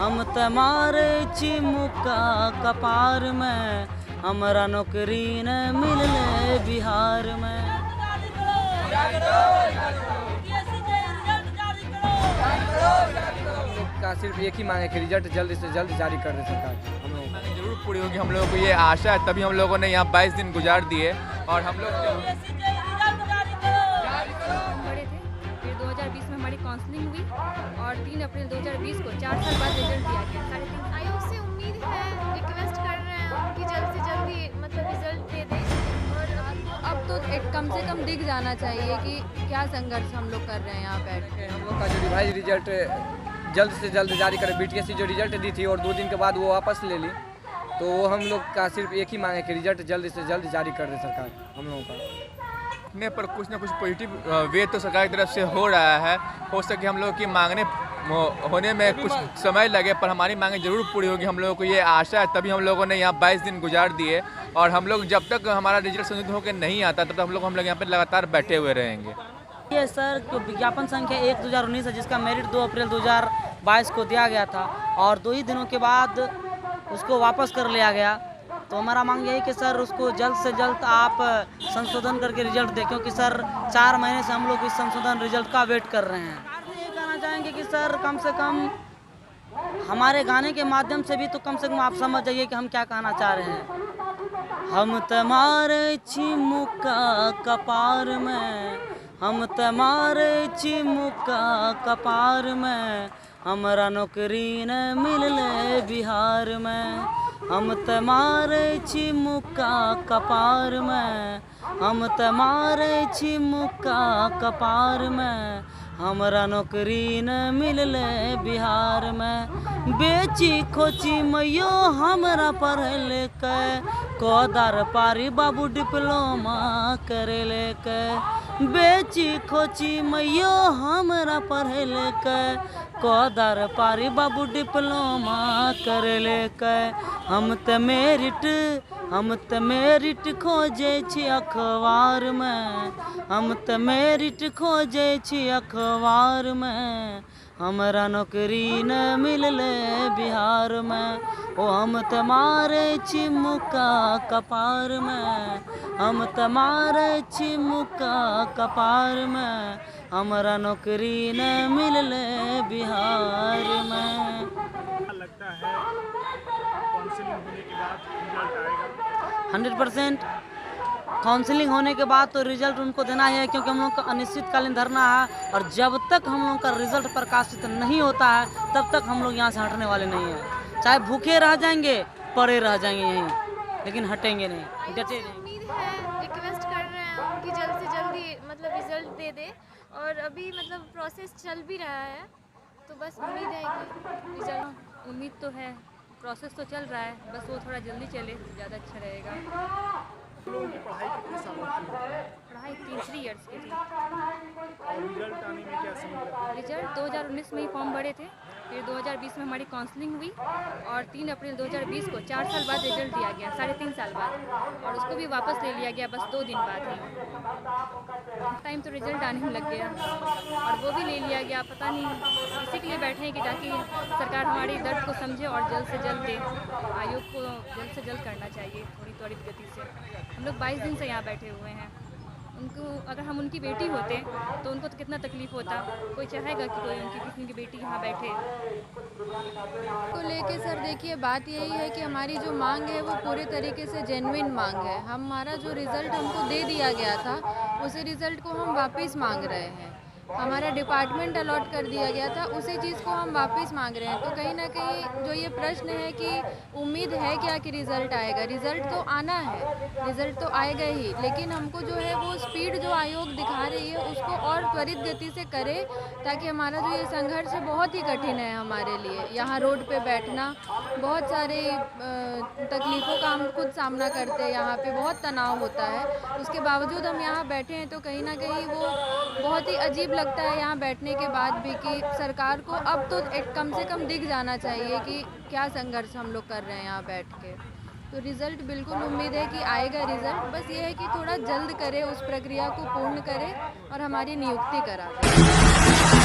हम तमारे चिमुका कपार में, हमरा नौकरी न मिलले बिहार में। का सिर्फ एक ही मांग है कि रिजल्ट जल्द से जल्द जारी कर दे सरकार। हम लोगों मांगे जरूर पूरी होगी, हम लोगों को ये आशा है, तभी हम लोगों ने यहाँ 22 दिन गुजार दिए। और हम लोग बड़े थे, फिर 2020 में हमारी काउंसलिंग हुई और 3 अप्रैल 2020 को 4 साल बाद रिजल्ट दिया गया। 3.5 आयोग से उम्मीद है, रिक्वेस्ट कर रहे हैं कि जल्द से जल्द ही मतलब रिजल्ट दे दें। और अब तो कम से कम दिख जाना चाहिए कि क्या संघर्ष हम लोग कर रहे हैं यहाँ बैठ के। हम लोग का जो रिवाइज रिजल्ट जल्द से जल्द जारी करे। बीटीएससी जो रिजल्ट दी थी और 2 दिन के बाद वो वापस ले ली, तो वो हम लोग का सिर्फ एक ही मांग है कि रिजल्ट जल्द से जल्द जारी कर दे सरकार। हम लोगों का ने पर कुछ ना कुछ पॉजिटिव वे तो सरकार की तरफ से हो रहा है। हो सके हम लोग की मांगने होने में कुछ समय लगे, पर हमारी मांगे जरूर पूरी होगी, हम लोगों को ये आशा है, तभी हम लोगों ने यहाँ 22 दिन गुजार दिए। और हम लोग जब तक हमारा रिजल्ट संशोधित होकर नहीं आता तब तक हम लोग यहाँ पर लगातार बैठे हुए रहेंगे। ये सर विज्ञापन संख्या 1/2019 है, जिसका मेरिट 2 अप्रैल 2022 को दिया गया था और 2 ही दिनों के बाद उसको वापस कर लिया गया। तो हमारा मांग यही कि सर उसको जल्द से जल्द आप संशोधन करके रिजल्ट दें, क्योंकि सर 4 महीने से हम लोग इस संशोधन रिजल्ट का वेट कर रहे हैं। ये कहना चाहेंगे कि सर कम से कम हमारे गाने के माध्यम से भी तो कम से कम आप समझ जाइए कि हम क्या कहना चाह रहे हैं। हम तुम्हारे चिमुका कपार में, हम तुम्हारे चिमुका कपार में, हमरा नौकरी न मिलले बिहार में। हम तुम्हारे चिमुका कपार में, हम तुम्हारे चिमुका कपार में, हमरा नौकरी न मिलले बिहार में। बेची खोची मैयो हमरा पढ़ के, कोदार पारी बाबू डिप्लोमा करे लेके। बेची खोची मैयो हमरा पढ़ के, कोदार पारी बाबू डिप्लोमा कर लेके। हम त मेरिट खोजे छी अखबार में, हम त मेरिट खोजे छी अखबार में, हमरा नौकरी न मिलले बिहार में। ओ हम तुम्हारे चिमुका कपार में, हम तुम्हारे चिमुका कपार में, हमरा नौकरी न मिलले बिहार में। लगता है काउंसलिंग होने के बाद रिजल्ट आएगा? 100% काउंसलिंग होने के बाद तो रिजल्ट उनको देना ही है, क्योंकि हम लोग का अनिश्चितकालीन धरना है और जब तक हम लोग का रिजल्ट प्रकाशित नहीं होता है तब तक हम लोग यहाँ से हटने वाले नहीं हैं। चाहे भूखे रह जाएंगे, पड़े रह जाएंगे यहीं, लेकिन हटेंगे नहीं, डटे नहीं। उम्मीद है, रिक्वेस्ट कर रहे हैं कि जल्द से जल्द ही मतलब रिजल्ट दे दे। और अभी मतलब प्रोसेस चल भी रहा है, तो बस उम्मीद है कि रिजल्ट। उम्मीद तो है, प्रोसेस तो चल रहा है, बस वो थोड़ा जल्दी चले तो ज़्यादा अच्छा रहेगा। लोगों की पढ़ाई कितने सालों की है? पढ़ाई 3 ईयर्स की थी। और रिजल्ट आने में क्या समय लगा? रिजल्ट 2019 में ही फॉर्म भरे थे, फिर 2020 में हमारी काउंसलिंग हुई और 3 अप्रैल 2020 को 4 साल बाद रिजल्ट दिया गया, 3.5 साल बाद, और उसको भी वापस ले लिया गया बस 2 दिन बाद ही। टाइम तो रिजल्ट आने में लग गया और वो भी ले लिया गया, पता नहीं इसी के लिए बैठे हैं कि ताकि सरकार हमारे दर्द को समझे और जल्द से जल्द दे। आयोग को जल्द से जल्द करना चाहिए थोड़ी त्वरित गति से। हम लोग 22 दिन से यहाँ बैठे हुए हैं। उनको अगर हम उनकी बेटी होते तो उनको तो कितना तकलीफ़ होता, कोई चाहेगा कि कोई उनकी किसी की बेटी यहाँ बैठे। को लेके सर देखिए, बात यही है कि हमारी जो मांग है वो पूरे तरीके से जेन्युइन मांग है। हमारा जो रिज़ल्ट हमको दे दिया गया था उसी रिज़ल्ट को हम वापस मांग रहे हैं। हमारा डिपार्टमेंट अलॉट कर दिया गया था, उसी चीज़ को हम वापस मांग रहे हैं। तो कहीं ना कहीं जो ये प्रश्न है कि उम्मीद है क्या कि रिज़ल्ट आएगा, रिज़ल्ट तो आना है, रिज़ल्ट तो आएगा ही, लेकिन हमको जो है वो स्पीड जो आयोग दिखा रही है उसको और त्वरित गति से करे, ताकि हमारा जो ये संघर्ष है बहुत ही कठिन है हमारे लिए। यहाँ रोड पे बैठना, बहुत सारे तकलीफ़ों का हम खुद सामना करते हैं, यहाँ पे बहुत तनाव होता है, उसके बावजूद हम यहाँ बैठे हैं। तो कहीं ना कहीं वो बहुत ही अजीब लगता है यहाँ बैठने के बाद भी कि सरकार को अब तो कम से कम दिख जाना चाहिए कि क्या संघर्ष हम लोग कर रहे हैं यहाँ बैठ के। तो रिज़ल्ट बिल्कुल उम्मीद है कि आएगा रिज़ल्ट, बस ये है कि थोड़ा जल्द करे, उस प्रक्रिया को पूर्ण करे और हमारी नियुक्ति करा दे।